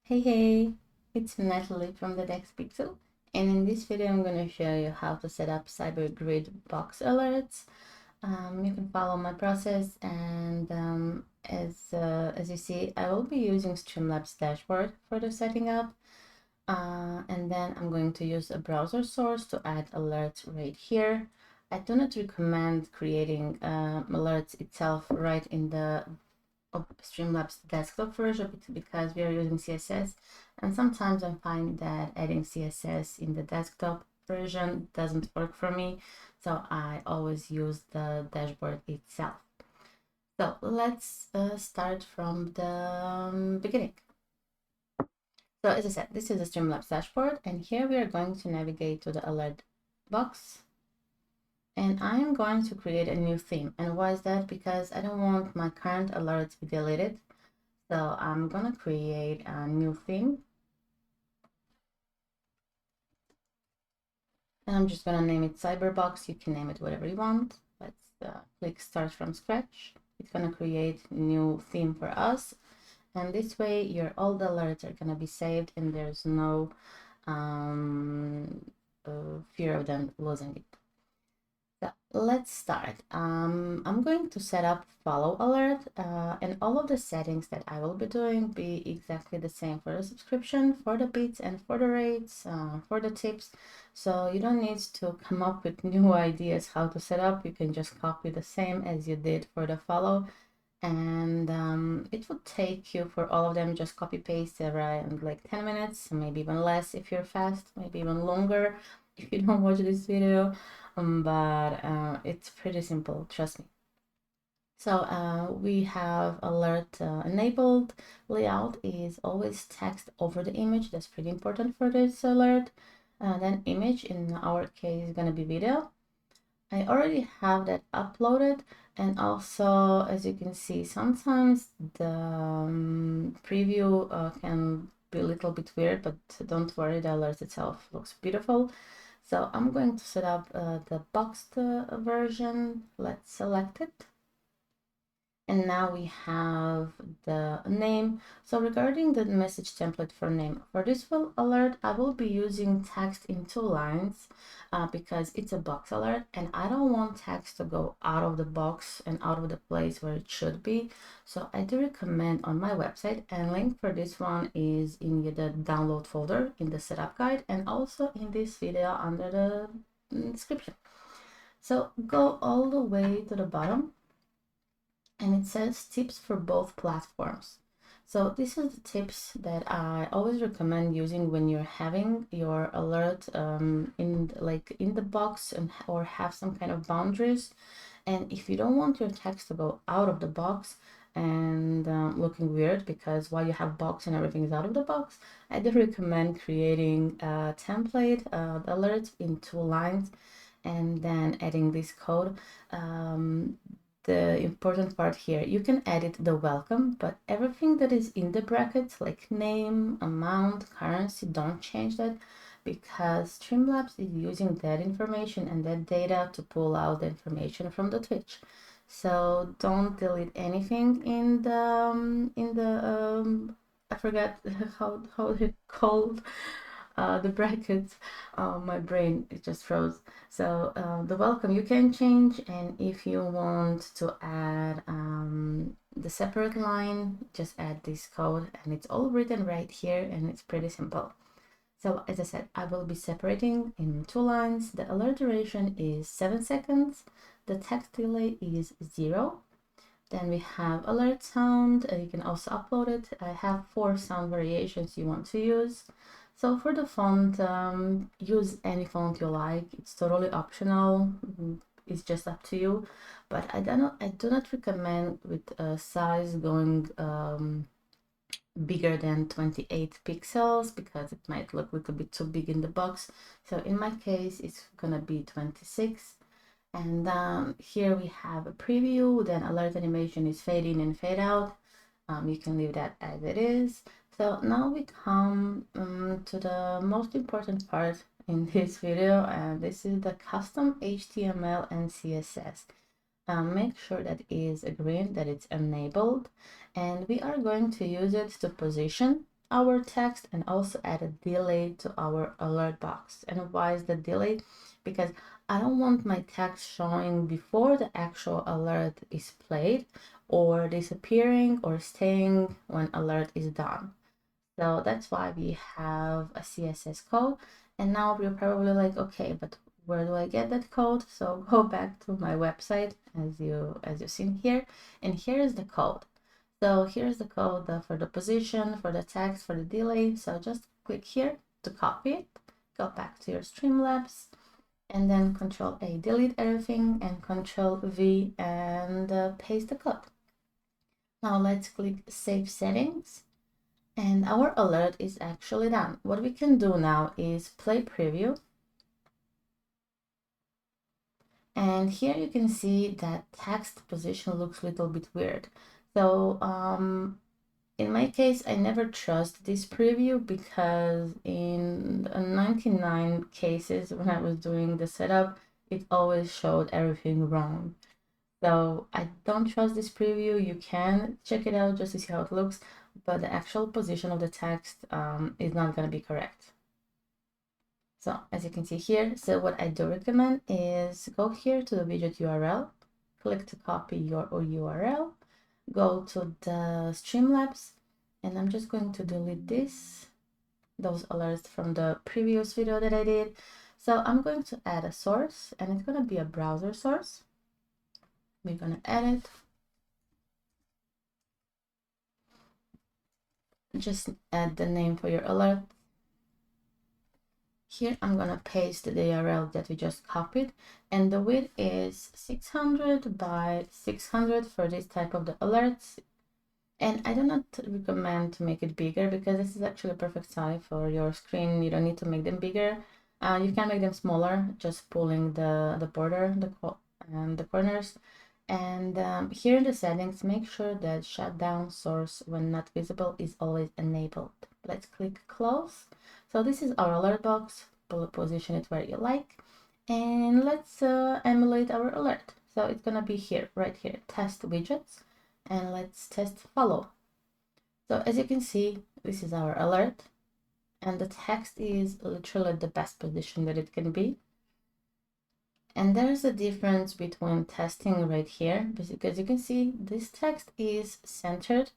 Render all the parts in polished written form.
Hey, it's Natalie from the DexPixel, and in this video I'm going to show you how to set up CyberGrid box alerts. You can follow my process, and as you see, I will be using Streamlabs dashboard for the setting up, and then I'm going to use a browser source to add alerts right here. I do not recommend creating alerts itself right in the Streamlabs desktop version because we are using CSS, and sometimes I find that adding CSS in the desktop version doesn't work for me, so I always use the dashboard itself. So let's start from the beginning. So as I said, this is the Streamlabs dashboard, and here we are going to navigate to the alert box. And I am going to create a new theme. And why is that? Because I don't want my current alert to be deleted. So I'm gonna create a new theme. And I'm just gonna name it Cyberbox. You can name it whatever you want. Let's click start from scratch. It's gonna create new theme for us. And this way your all the alerts are gonna be saved and there's no fear of them losing it. So let's start. I'm going to set up follow alert, and all of the settings that I will be doing be exactly the same for the subscription, for the bits, and for the rates, for the tips. So you don't need to come up with new ideas how to set up. You can just copy the same as you did for the follow, and it would take you for all of them just copy paste around like 10 minutes, maybe even less if you're fast, maybe even longer if you don't watch this video, but it's pretty simple, trust me. So we have alert enabled. Layout is always text over the image. That's pretty important for this alert. Then image, in our case, is going to be video. I already have that uploaded, and also as you can see, sometimes the preview can be a little bit weird, but don't worry, the alert itself looks beautiful. So I'm going to set up the boxed version. Let's select it. And now we have the name. So regarding the message template for name, for this full alert, I will be using text in 2 lines because it's a box alert and I don't want text to go out of the box and out of the place where it should be. So I do recommend on my website, and link for this one is in the download folder in the setup guide and also in this video under the description. So go all the way to the bottom, and it says tips for both platforms. So this is the tips that I always recommend using when you're having your alert in the box and or have some kind of boundaries. And if you don't want your text to go out of the box and looking weird, because while you have box and everything is out of the box, I do recommend creating a template alert in 2 lines and then adding this code. The important part here, you can edit the welcome, but everything that is in the brackets like name, amount, currency, don't change that, because Streamlabs is using that information and that data to pull out the information from the Twitch. So don't delete anything in the I forgot how it called, the brackets. My brain, it just froze. So the welcome you can change, and if you want to add the separate line, just add this code, and it's all written right here, and it's pretty simple. So as I said, I will be separating in 2 lines. The alert duration is 7 seconds. The text delay is 0. Then we have alert sound. You can also upload it. I have 4 sound variations you want to use. So for the font, use any font you like. It's totally optional. It's just up to you. But I do not recommend with a size going bigger than 28 pixels because it might look a little bit too big in the box. So in my case, it's gonna be 26. And here we have a preview. Then alert animation is fade in and fade out. You can leave that as it is. So now we come to the most important part in this video, and this is the custom HTML and CSS. Make sure that is green, that it's enabled, and we are going to use it to position our text and also add a delay to our alert box. And why is the delay? Because I don't want my text showing before the actual alert is played, or disappearing or staying when alert is done. So that's why we have a CSS code. And now you're probably like, okay, but where do I get that code? So go back to my website as you've seen here, and here is the code. So here's the code for the position, for the text, for the delay. So just click here to copy it, go back to your Streamlabs, and then Control A, delete everything, and Control V, and paste the code. Now let's click Save Settings, and our alert is actually done. What we can do now is play preview. And here you can see that text position looks a little bit weird. So in my case, I never trust this preview because in 99 cases when I was doing the setup, it always showed everything wrong. So I don't trust this preview. You can check it out just to see how it looks, but the actual position of the text is not going to be correct. So as you can see here, so what I do recommend is go here to the widget URL, click to copy your URL, go to the Streamlabs, and I'm just going to delete those alerts from the previous video that I did. So I'm going to add a source, and it's going to be a browser source. We're going to add it. Just add the name for your alert. Here I'm going to paste the URL that we just copied, and the width is 600 by 600 for this type of the alerts. And I do not recommend to make it bigger because this is actually a perfect size for your screen. You don't need to make them bigger. You can make them smaller, just pulling the border, the corners. And here in the settings, make sure that shutdown source when not visible is always enabled. Let's click close. So this is our alert box. Position it where you like. And let's emulate our alert. So it's gonna be here, right here, test widgets. And let's test follow. So as you can see, this is our alert. And the text is literally the best position that it can be. And there's a difference between testing right here, because you can see this text is centered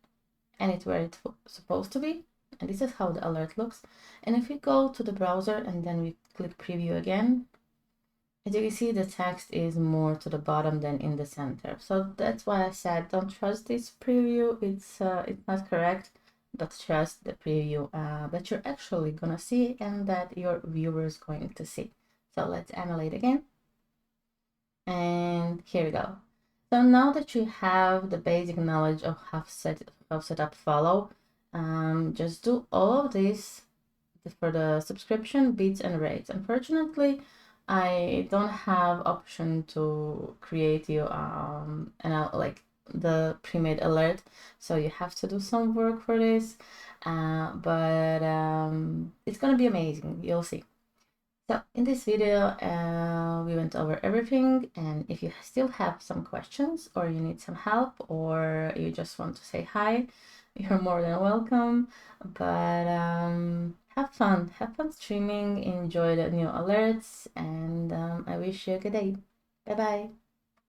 and it's where it's supposed to be. And this is how the alert looks. And if we go to the browser and then we click preview again, as you can see, the text is more to the bottom than in the center. So that's why I said don't trust this preview. It's not correct, but trust the preview that you're actually gonna see and that your viewer is going to see. So let's emulate again. And here we go. So now that you have the basic knowledge of how set up follow, just do all of this for the subscription, bits, and rates. Unfortunately, I don't have option to create you like the pre-made alert, so you have to do some work for this. But it's gonna be amazing. You'll see. So in this video, we went over everything, and if you still have some questions or you need some help or you just want to say hi, you're more than welcome. But have fun streaming, enjoy the new alerts, and I wish you a good day. Bye bye.